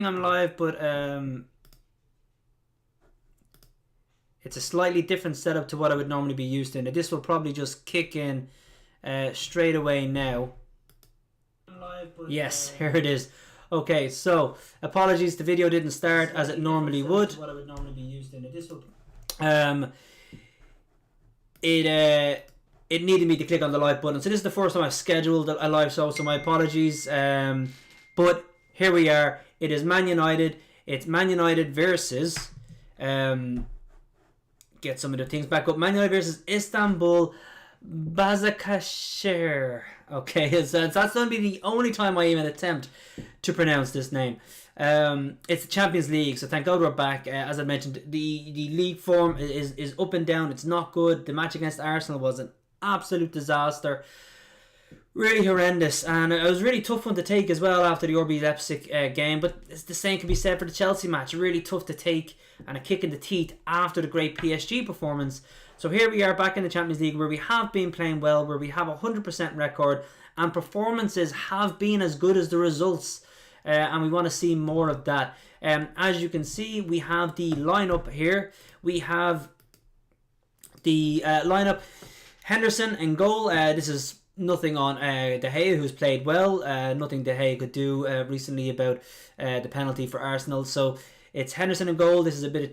I'm live, but it's a slightly different setup to what I would normally be used to. Now, this will probably just kick in straight away now. Live, but, yes, here it is. Okay, so apologies, the video didn't start as it normally would. What I would normally be used in. This will. It needed me to click on the live button, so this is the first time I've scheduled a live show. So my apologies. But here we are. It is Man United. It's Man United versus. Get some of the things back up. Man United versus Istanbul Basaksehir. Okay, so that's going to be the only time I even attempt to pronounce this name. It's the Champions League, so thank God we're back. As I mentioned, the league form is up and down. It's not good. The match against Arsenal was an absolute disaster. Really horrendous, and it was a really tough one to take as well after the RB Leipzig game, but the same can be said for the Chelsea match. Really tough to take and a kick in the teeth after the great PSG performance. So here we are back in the Champions League, where we have been playing well, where we have a 100% record, and performances have been as good as the results, and we want to see more of that. As you can see, we have the lineup here. We have the lineup. Henderson in goal. This is nothing on De Gea, who's played well. Nothing De Gea could do recently about the penalty for Arsenal. So it's Henderson in goal. This is a bit of,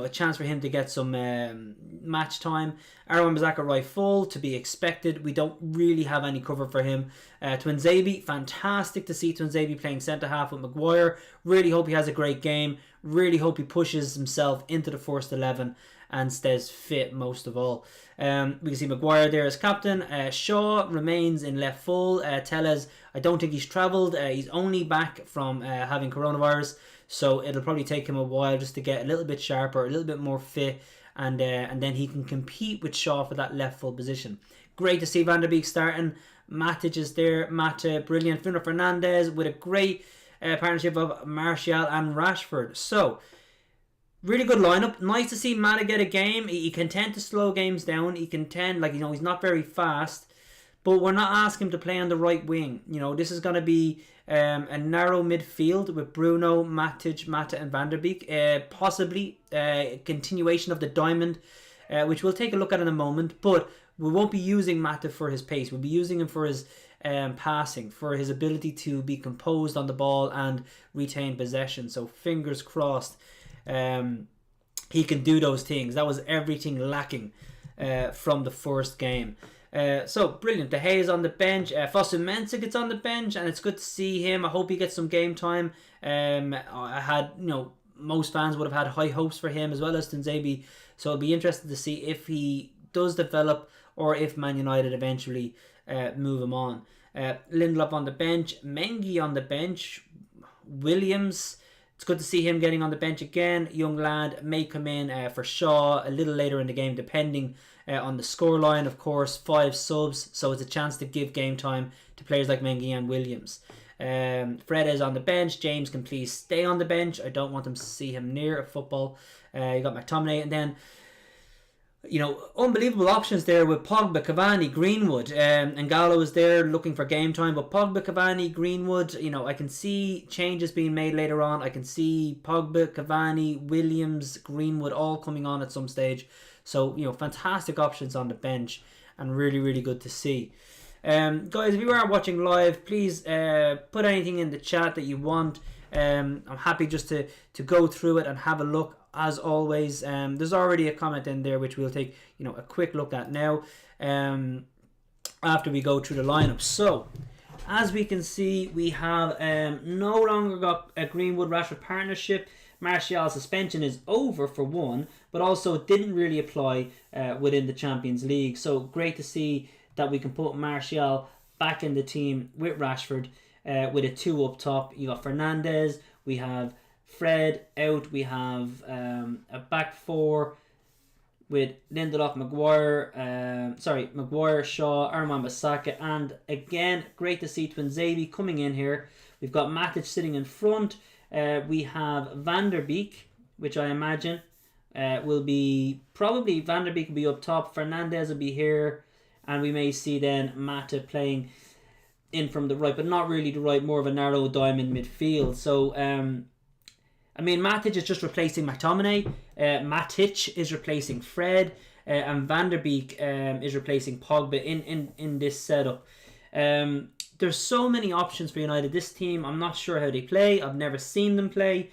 a chance for him to get some match time. Aaron Wan-Bissaka right full, to be expected. We don't really have any cover for him. Tuanzebe, fantastic to see Tuanzebe playing centre half with Maguire. Really hope he has a great game. Really hope he pushes himself into the first 11 and stays fit most of all. We can see Maguire there as captain. Shaw remains in left full. Tellez, I don't think he's travelled. He's only back from having coronavirus, so it'll probably take him a while just to get a little bit sharper, a little bit more fit, and then he can compete with Shaw for that left full position. Great to see Van der Beek starting. Matic is there. Brilliant. Bruno Fernandes with a great partnership of Martial and Rashford. So, really good lineup. Nice to see Mata get a game. He can tend to slow games down. He can tend, he's not very fast. But we're not asking him to play on the right wing. This is going to be a narrow midfield with Bruno, Matic, Mata and Van der Beek. Possibly a continuation of the diamond, which we'll take a look at in a moment. But we won't be using Mata for his pace. We'll be using him for his passing, for his ability to be composed on the ball and retain possession. So fingers crossed he can do those things. That was everything lacking from the first game. So brilliant. De Gea is on the bench. Fosu Mensah gets on the bench, and it's good to see him. I hope he gets some game time. I had, most fans would have had high hopes for him as well as Tuanzebe. So it'll be interesting to see if he does develop or if Man United eventually move him on. Lindelof on the bench. Mengi on the bench. Williams. It's good to see him getting on the bench again. Young lad may come in for Shaw a little later in the game, depending on the scoreline. Of course, 5 subs, so it's a chance to give game time to players like Mengi and Williams. Fred is on the bench. James can please stay on the bench. I don't want them to see him near a football. You got McTominay, and then unbelievable options there with Pogba, Cavani, Greenwood. And Gallo is there looking for game time. But Pogba, Cavani, Greenwood, I can see changes being made later on. I can see Pogba, Cavani, Williams, Greenwood all coming on at some stage. So, fantastic options on the bench and really, really good to see. Guys, if you are watching live, please put anything in the chat that you want. I'm happy just to go through it and have a look. As always, there's already a comment in there which we'll take a quick look at now after we go through the lineup. So, as we can see, we have no longer got a Greenwood-Rashford partnership. Martial's suspension is over for one, but also didn't really apply within the Champions League. So great to see that we can put Martial back in the team with Rashford with a 2 up top. You got Fernandes, we have Fred out, we have a back 4 with Lindelof, Maguire, Shaw, Aaron Wan-Bissaka, and again, great to see Tuanzebe coming in here. We've got Matic sitting in front. We have Van der Beek, which I imagine will be, probably Van der Beek will be up top, Fernandes will be here, and we may see then Mata playing in from the right, but not really the right, more of a narrow diamond midfield. So I mean, Matic is just replacing McTominay. Matic is replacing Fred. And Van der Beek is replacing Pogba in this setup. There's so many options for United. This team, I'm not sure how they play. I've never seen them play.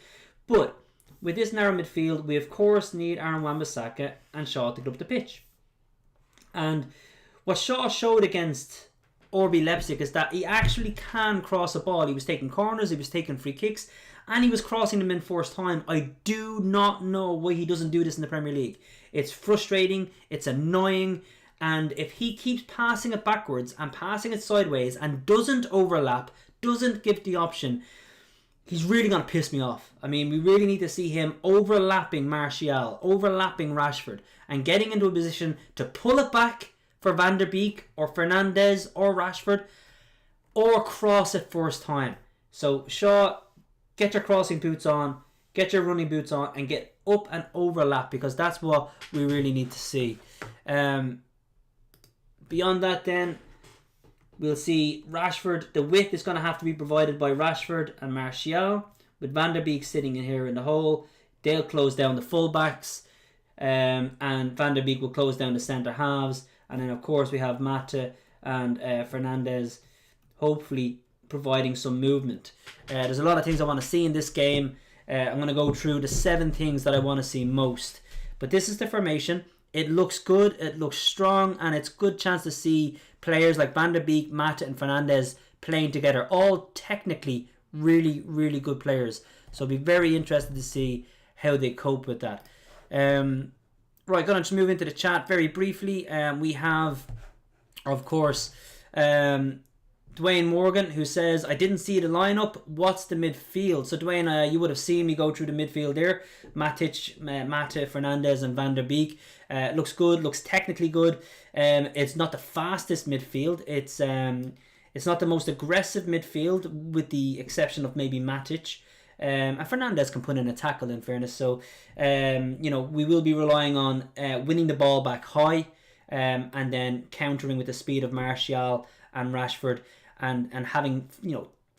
But with this narrow midfield, we of course need Aaron Wan-Bissaka and Shaw to get up the pitch. And what Shaw showed against RB Leipzig is that he actually can cross a ball. He was taking corners, he was taking free kicks, and he was crossing them in first time. I do not know why he doesn't do this in the Premier League. It's frustrating, it's annoying, and if he keeps passing it backwards and passing it sideways and doesn't overlap, doesn't give the option, he's really going to piss me off. I mean, we really need to see him overlapping Martial, overlapping Rashford, and getting into a position to pull it back for Van der Beek or Fernandes or Rashford, or cross it first time. So Shaw, get your crossing boots on, get your running boots on, and get up and overlap, because that's what we really need to see. Beyond that then, we'll see Rashford. The width is going to have to be provided by Rashford and Martial, with Van der Beek sitting in here in the hole. They'll close down the fullbacks, and Van der Beek will close down the centre halves. And then, of course, we have Mata and Fernandes, hopefully providing some movement. There's a lot of things I want to see in this game. I'm going to go through the 7 things that I want to see most. But this is the formation. It looks good, it looks strong, and it's a good chance to see players like Van der Beek, Mata and Fernandes playing together. All technically really, really good players. So I'll be very interested to see how they cope with that. Right, going to just move into the chat very briefly. We have, of course, Dwayne Morgan, who says, I didn't see the lineup. What's the midfield? So, Dwayne, you would have seen me go through the midfield there. Matic, Mata, Fernandes and Van der Beek. Looks good, looks technically good. It's not the fastest midfield. It's not the most aggressive midfield, with the exception of maybe Matic. And Fernandes can put in a tackle, in fairness. So, we will be relying on winning the ball back high, and then countering with the speed of Martial and Rashford, and having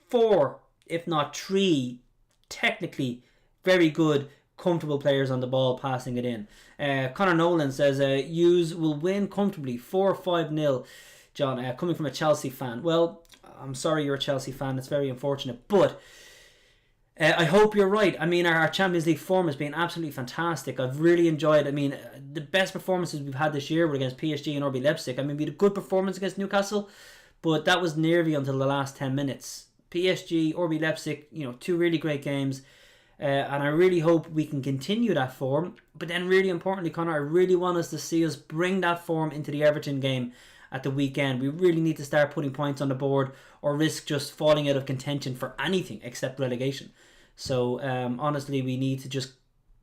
4, if not 3, technically very good, comfortable players on the ball passing it in. Connor Nolan says, Hughes will win comfortably 4-5-0. John, coming from a Chelsea fan. Well, I'm sorry you're a Chelsea fan. It's very unfortunate, but I hope you're right. I mean, our Champions League form has been absolutely fantastic. I've really enjoyed. I mean, the best performances we've had this year were against PSG and RB Leipzig. I mean, we had a good performance against Newcastle, but that was nervy until the last 10 minutes. PSG, RB Leipzig, 2 really great games. And I really hope we can continue that form. But then, really importantly, Connor, I really want us to see us bring that form into the Everton game at the weekend. We really need to start putting points on the board, or risk just falling out of contention for anything except relegation. So honestly, we need to just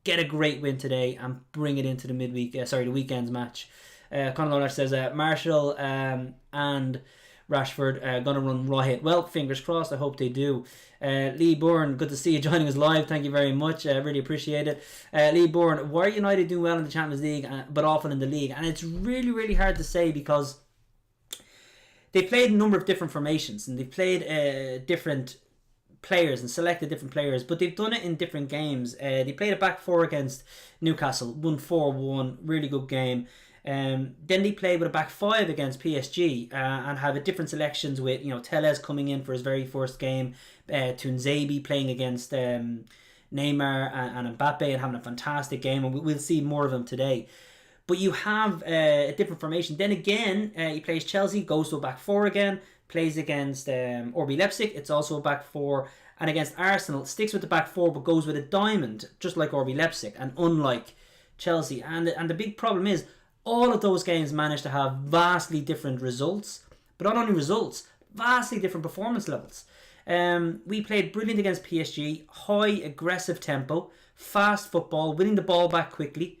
get a great win today and bring it into the the weekend's match. Conor Lawler says Marshall and Rashford gonna run riot. Well, fingers crossed. I hope they do. Lee Bourne, good to see you joining us live. Thank you very much. Really appreciate it. Lee Bourne, why are United doing well in the Champions League but often in the league? And it's really, really hard to say, because they played a number of different formations, and they played different players and selected different players, but they've done it in different games. They played a back 4 against Newcastle, won 4-1, really good game. Then they played with a back 5 against PSG, and have different selections with Tellez coming in for his very first game, Tunzebi playing against Neymar and Mbappe and having a fantastic game, and we'll see more of him today. But you have a different formation. Then again, he plays Chelsea, goes to a back 4 again, plays against RB Leipzig, it's also a back 4, and against Arsenal, sticks with the back 4 but goes with a diamond, just like RB Leipzig, and unlike Chelsea. And the big problem is, all of those games managed to have vastly different results, but not only results, vastly different performance levels. We played brilliant against PSG, high aggressive tempo, fast football, winning the ball back quickly,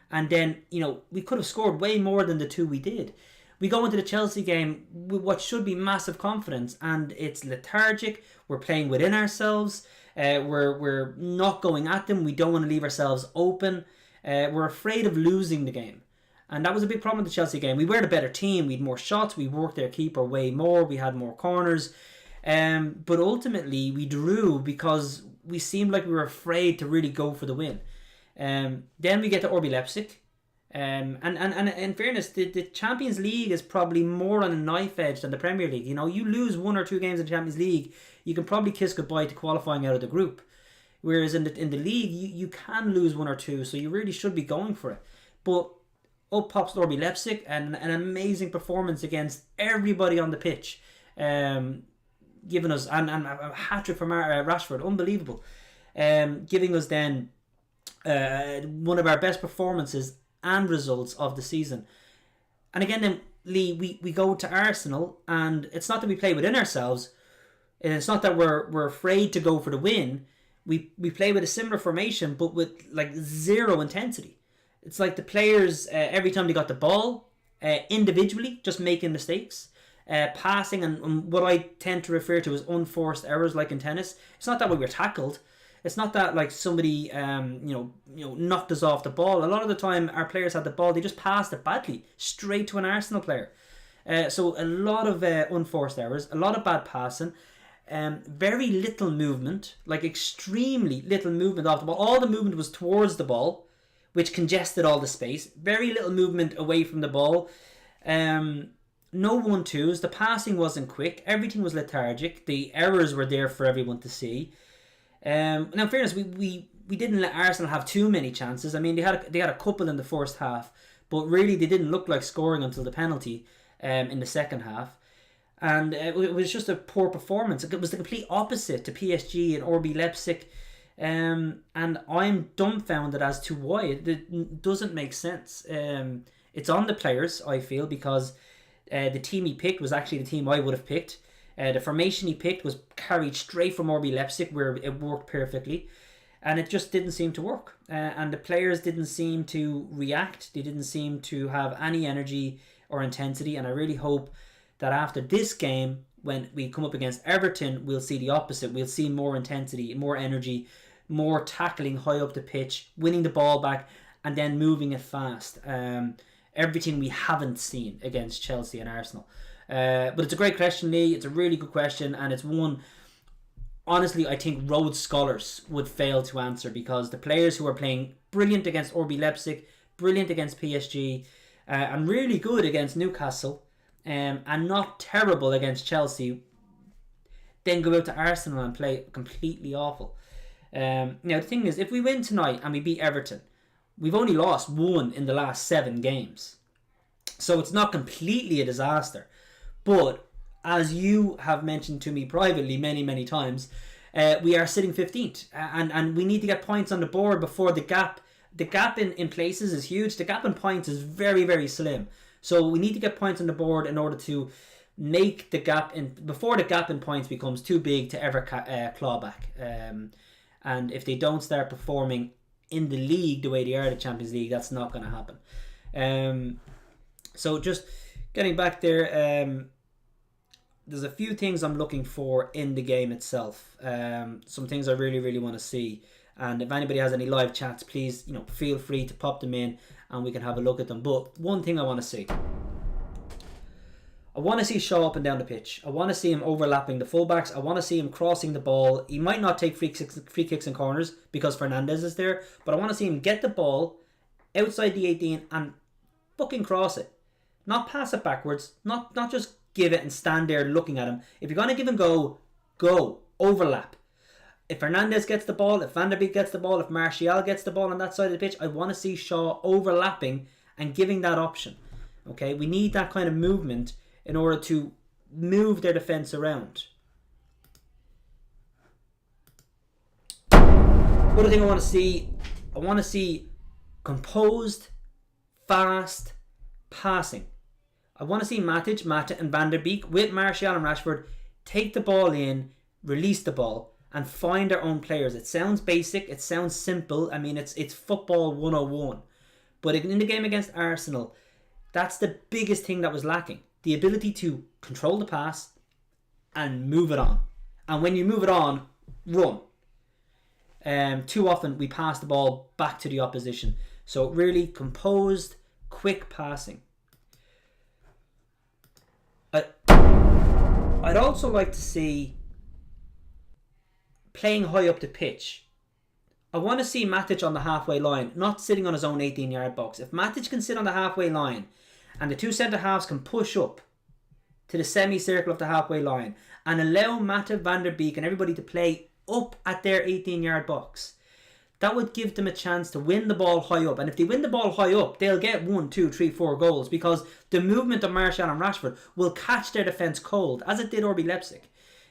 and then we could have scored way more than the 2 we did. We go into the Chelsea game with what should be massive confidence, and it's lethargic. We're playing within ourselves. We're not going at them. We don't want to leave ourselves open. We're afraid of losing the game. And that was a big problem with the Chelsea game. We were the better team. We had more shots. We worked their keeper way more. We had more corners. But ultimately, we drew because we seemed like we were afraid to really go for the win. Then we get to RB Leipzig. And in fairness, the Champions League is probably more on a knife edge than the Premier League. You know, you lose 1 or 2 games in the Champions League, you can probably kiss goodbye to qualifying out of the group. Whereas in the league, you can lose 1 or 2, so you really should be going for it. But up pops RB Leipzig, and an amazing performance against everybody on the pitch, giving us and a hat-trick from Rashford, unbelievable, giving us then one of our best performances and results of the season. And again, then Lee, we go to Arsenal, and it's not that we play within ourselves, and it's not that we're afraid to go for the win. We play with a similar formation, but with like zero intensity. It's like the players, every time they got the ball, individually, just making mistakes, passing, and what I tend to refer to as unforced errors, like in tennis. It's not that we were tackled. It's not that like somebody, knocked us off the ball. A lot of the time, our players had the ball, they just passed it badly, straight to an Arsenal player. So a lot of unforced errors, a lot of bad passing, very little movement, like extremely little movement off the ball. All the movement was towards the ball, which congested all the space. Very little movement away from the ball. No 1-2s. The passing wasn't quick. Everything was lethargic. The errors were there for everyone to see. Now, in fairness, we didn't let Arsenal have too many chances. I mean, they had a couple in the first half, but really they didn't look like scoring until the penalty in the second half. And it was just a poor performance. It was the complete opposite to PSG and RB Leipzig. And I'm dumbfounded as to why. It doesn't make sense. It's on the players, I feel, because the team he picked was actually the team I would have picked. The formation he picked was carried straight from RB Leipzig, where it worked perfectly, and it just didn't seem to work. And the players didn't seem to react. They didn't seem to have any energy or intensity, and I really hope that after this game, when we come up against Everton, we'll see the opposite. We'll see more intensity, more energy, more tackling high up the pitch, winning the ball back, and then moving it fast. Everything we haven't seen against Chelsea and Arsenal. But it's a great question, Lee. It's a really good question, and it's one, honestly, I think Rhodes scholars would fail to answer, because the players who are playing brilliant against RB Leipzig, brilliant against PSG, and really good against Newcastle, and not terrible against Chelsea, then go out to Arsenal and play completely awful. Now, the thing is, if we win tonight and we beat Everton, we've only lost 1 in the last 7 games. So it's not completely a disaster. But, as you have mentioned to me privately many, many times, we are sitting 15th. And we need to get points on the board before the gap in places is huge. The gap in points is very, very slim. So we need to get points on the board in order to make the gap before the gap in points becomes too big to ever claw back. And if they don't start performing in the league the way they are the Champions League, that's not going to happen. So just getting back there, there's a few things I'm looking for in the game itself. Some things I really, really want to see. And if anybody has any live chats, please, feel free to pop them in and we can have a look at them. But one thing I want to see. I want to see Shaw up and down the pitch. I want to see him overlapping the fullbacks. I want to see him crossing the ball. He might not take free kicks and corners because Fernandes is there, but I want to see him get the ball outside the 18 and fucking cross it. Not pass it backwards. Not just give it and stand there looking at him. If you're going to give him go. Overlap. If Fernandes gets the ball, if Van der Beek gets the ball, if Martial gets the ball on that side of the pitch, I want to see Shaw overlapping and giving that option. Okay, we need that kind of movement in order to move their defence around. Another thing I want to see composed, fast passing. I want to see Matic, Mata and Van der Beek with Martial and Rashford take the ball in, release the ball, and find their own players. It sounds basic, it sounds simple. I mean, it's football 101. But in the game against Arsenal, that's the biggest thing that was lacking. The ability to control the pass and move it on. And when you move it on, run. Too often we pass the ball back to the opposition. So really composed, quick passing. I'd also like to see playing high up the pitch. I want to see Matic on the halfway line, not sitting on his own 18-yard box. If Matic can sit on the halfway line and the two centre-halves can push up to the semicircle of the halfway line and allow Matip, Van der Beek and everybody to play up at their 18-yard box, that would give them a chance to win the ball high up. And if they win the ball high up, they'll get 1, 2, 3, 4 goals, because the movement of Martial and Rashford will catch their defence cold, as it did RB Leipzig.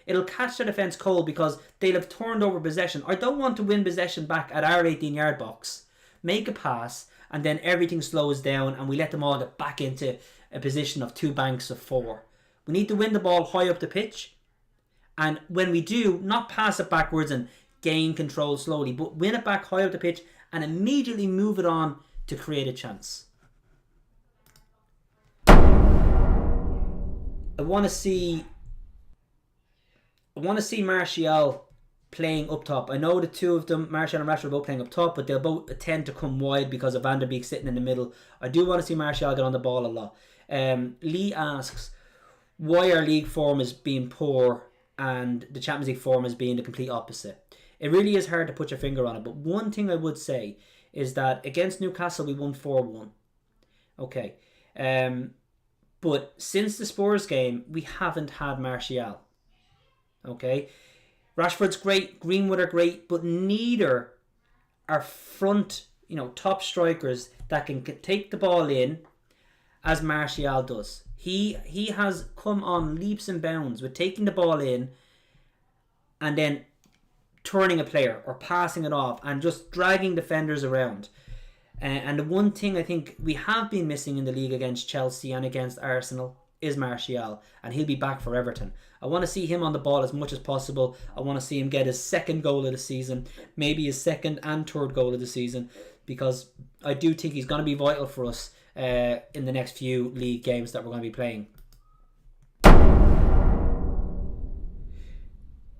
It'll catch their defence cold because they'll have turned over possession. I don't want to win possession back at our 18-yard box, make a pass, and then everything slows down and we let them all get back into a position of 2 banks of 4. We need to win the ball high up the pitch. And when we do, not pass it backwards and gain control slowly, but win it back high up the pitch and immediately move it on to create a chance. I want to see Martial playing up top. I know the two of them, Martial and Rashford, are both playing up top, but they'll both tend to come wide because of Van der Beek sitting in the middle. I do want to see Martial get on the ball a lot. Lee asks why our league form is being poor and the Champions League form is being the complete opposite. It really is hard to put your finger on it, but one thing I would say is that against Newcastle we won 4-1. Okay. But since the Spurs game, we haven't had Martial. Okay. Rashford's great, Greenwood are great, but neither are front, top strikers that can take the ball in as Martial does. He has come on leaps and bounds with taking the ball in and then turning a player or passing it off and just dragging defenders around. And the one thing I think we have been missing in the league against Chelsea and against Arsenal is Martial, and he'll be back for Everton. I want to see him on the ball as much as possible. I want to see him get his second goal of the season, maybe his second and third goal of the season, because I do think he's going to be vital for us in the next few league games that we're going to be playing.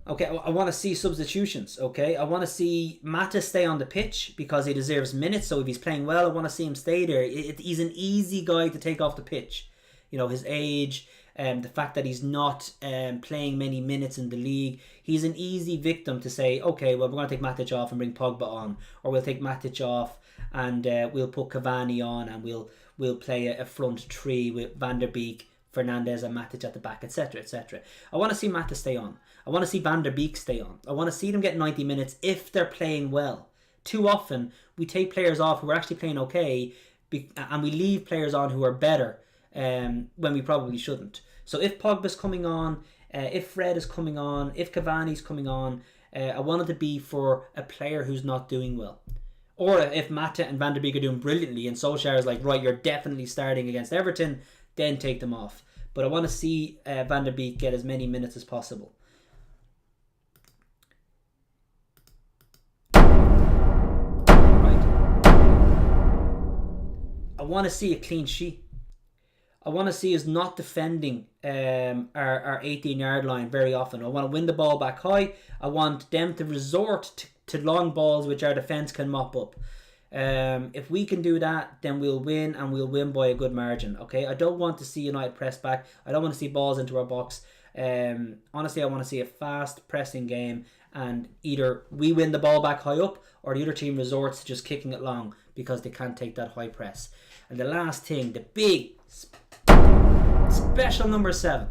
Okay, I want to see substitutions, okay? I want to see Mata stay on the pitch because he deserves minutes, so if he's playing well, I want to see him stay there. He's an easy guy to take off the pitch. His age, the fact that he's not playing many minutes in the league. He's an easy victim to say, okay, well, we're going to take Matic off and bring Pogba on. Or we'll take Matic off and we'll put Cavani on and we'll play a front three with Van der Beek, Fernandes and Matic at the back, etc, etc. I want to see Matic stay on. I want to see Van der Beek stay on. I want to see them get 90 minutes if they're playing well. Too often, we take players off who are actually playing okay and we leave players on who are better when we probably shouldn't. So if Pogba's coming on, if Fred is coming on, if Cavani's coming on, I want it to be for a player who's not doing well. Or if Mata and Van der Beek are doing brilliantly and Solskjaer is like, right, you're definitely starting against Everton, then take them off. But I want to see Van der Beek get as many minutes as possible. Right. I want to see a clean sheet. I want to see us not defending our 18-yard line very often. I want to win the ball back high. I want them to resort to long balls which our defence can mop up. If we can do that, then we'll win, and we'll win by a good margin. Okay, I don't want to see United press back. I don't want to see balls into our box. Honestly, I want to see a fast pressing game, and either we win the ball back high up, or the other team resorts to just kicking it long because they can't take that high press. And the last thing, the big special number 7,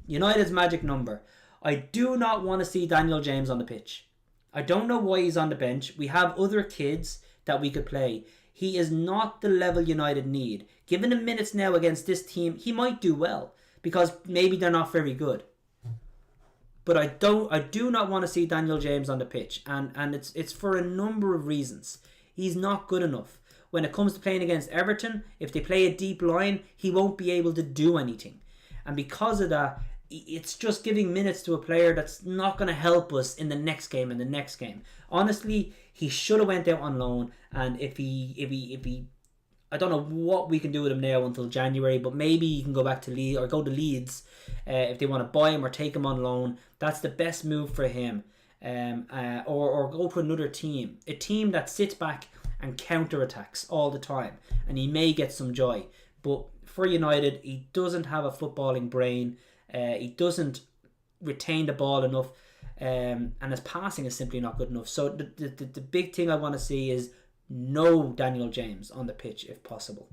United's magic number. I do not want to see Daniel James on the pitch. I don't know why he's on the bench. We have other kids that we could play. He is not the level United need. Given him minutes now against this team, he might do well because maybe they're not very good. But I do not want to see Daniel James on the pitch, and it's for a number of reasons. He's not good enough. When it comes to playing against Everton, if they play a deep line, he won't be able to do anything. And because of that, it's just giving minutes to a player that's not going to help us in the next game and the next game. Honestly, he should have went out on loan, and if he I don't know what we can do with him now until January, but maybe he can go back to Leeds or go to Leeds if they want to buy him or take him on loan. That's the best move for him. Or go to another team. A team that sits back and counter-attacks all the time, and he may get some joy. But for United, he doesn't have a footballing brain. He doesn't retain the ball enough. and his passing is simply not good enough. So the big thing I want to see is no Daniel James on the pitch if possible.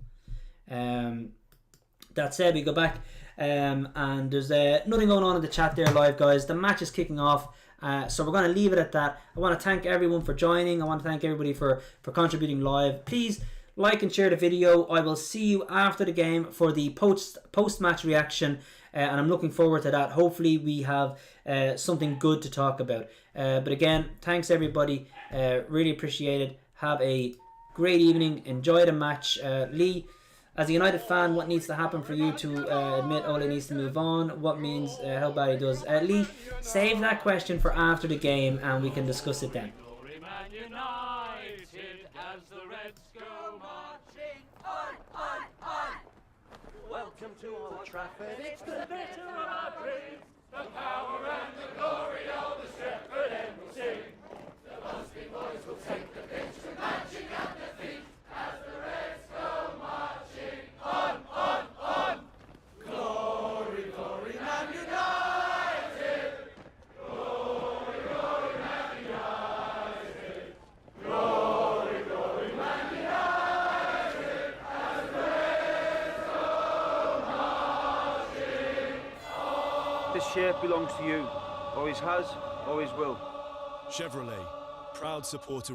That said, we go back and there's nothing going on in the chat there live, guys. The match is kicking off, so we're going to leave it at that. I want to thank everyone for joining. I want to thank everybody for contributing live. Please like and share the video. I will see you after the game for the post-match reaction, and I'm looking forward to that. Hopefully we have something good to talk about. But again, thanks everybody. Really appreciate it. Have a great evening. Enjoy the match. Lee, as a United fan, what needs to happen for you to admit Ole needs to move on? What means how bad he does? Lee, save that question for after the game and we can discuss it then. Welcome to Old Trafford, it's the better of our dreams. The power and the glory of the shepherd end will sing. The Busby boys will take the pitch with marching at their feet as the Reds go marching on, on, on. Glory, glory, Man United. Glory, glory, Man United. Glory, glory, Man United. As the Reds go marching on. This shirt belongs to you. Always has, always will. Chevrolet, proud supporter of